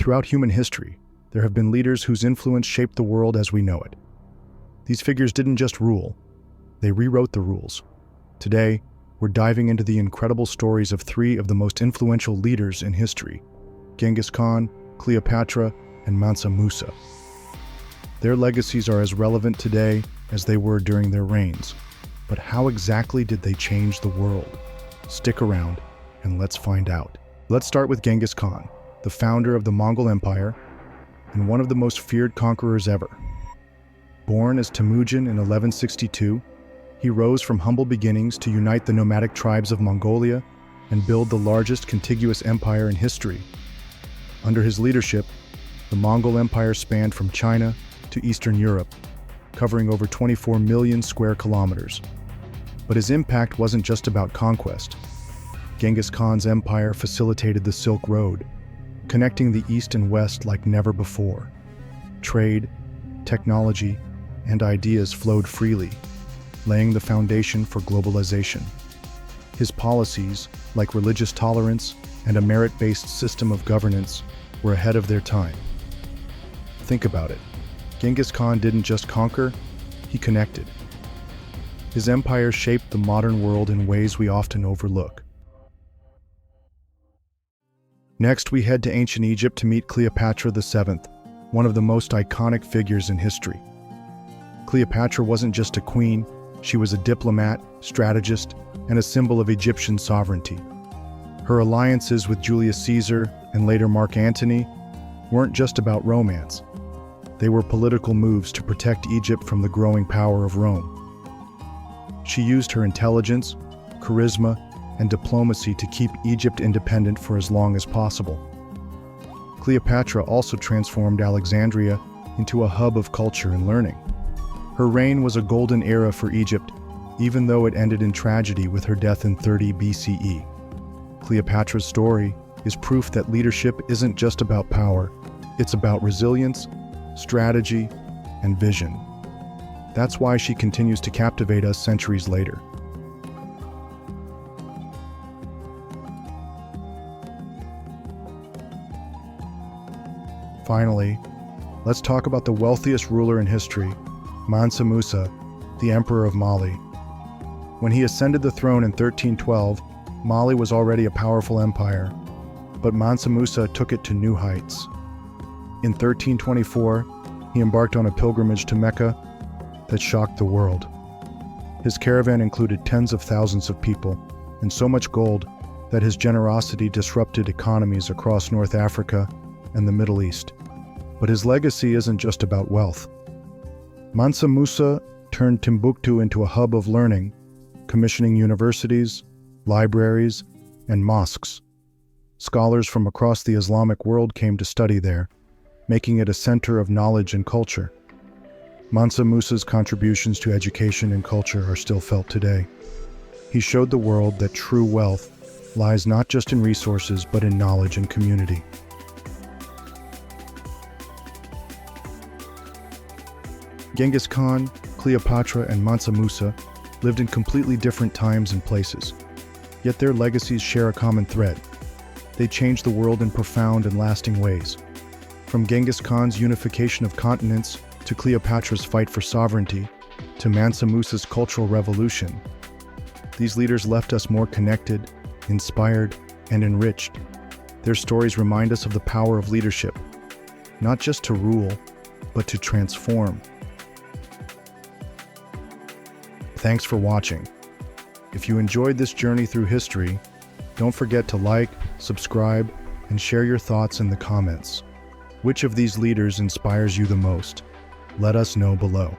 Throughout human history, there have been leaders whose influence shaped the world as we know it. These figures didn't just rule, they rewrote the rules. Today, we're diving into the incredible stories of three of the most influential leaders in history: Genghis Khan, Cleopatra, and Mansa Musa. Their legacies are as relevant today as they were during their reigns. But how exactly did they change the world? Stick around and let's find out. Let's start with Genghis Khan, the founder of the Mongol Empire and one of the most feared conquerors ever. Born as Temujin in 1162, he rose from humble beginnings to unite the nomadic tribes of Mongolia and build the largest contiguous empire in history. Under his leadership, the Mongol Empire spanned from China to Eastern Europe, covering over 24 million square kilometers. But his impact wasn't just about conquest. Genghis Khan's empire facilitated the Silk Road, connecting the East and West like never before. Trade, technology, and ideas flowed freely, laying the foundation for globalization. His policies, like religious tolerance and a merit-based system of governance, were ahead of their time. Think about it. Genghis Khan didn't just conquer, he connected. His empire shaped the modern world in ways we often overlook. Next, we head to ancient Egypt to meet Cleopatra VII, one of the most iconic figures in history. Cleopatra wasn't just a queen, she was a diplomat, strategist, and a symbol of Egyptian sovereignty. Her alliances with Julius Caesar and later Mark Antony weren't just about romance. They were political moves to protect Egypt from the growing power of Rome. She used her intelligence, charisma, and diplomacy to keep Egypt independent for as long as possible. Cleopatra also transformed Alexandria into a hub of culture and learning. Her reign was a golden era for Egypt, even though it ended in tragedy with her death in 30 BCE. Cleopatra's story is proof that leadership isn't just about power, it's about resilience, strategy, and vision. That's why she continues to captivate us centuries later. Finally, let's talk about the wealthiest ruler in history, Mansa Musa, the Emperor of Mali. When he ascended the throne in 1312, Mali was already a powerful empire, but Mansa Musa took it to new heights. In 1324, he embarked on a pilgrimage to Mecca that shocked the world. His caravan included tens of thousands of people and so much gold that his generosity disrupted economies across North Africa and the Middle East. But his legacy isn't just about wealth. Mansa Musa turned Timbuktu into a hub of learning, commissioning universities, libraries, and mosques. Scholars from across the Islamic world came to study there, making it a center of knowledge and culture. Mansa Musa's contributions to education and culture are still felt today. He showed the world that true wealth lies not just in resources but in knowledge and community. Genghis Khan, Cleopatra, and Mansa Musa lived in completely different times and places, yet their legacies share a common thread. They changed the world in profound and lasting ways. From Genghis Khan's unification of continents to Cleopatra's fight for sovereignty to Mansa Musa's cultural revolution, these leaders left us more connected, inspired, and enriched. Their stories remind us of the power of leadership, not just to rule, but to transform. Thanks for watching. If you enjoyed this journey through history, don't forget to like, subscribe, and share your thoughts in the comments. Which of these leaders inspires you the most? Let us know below.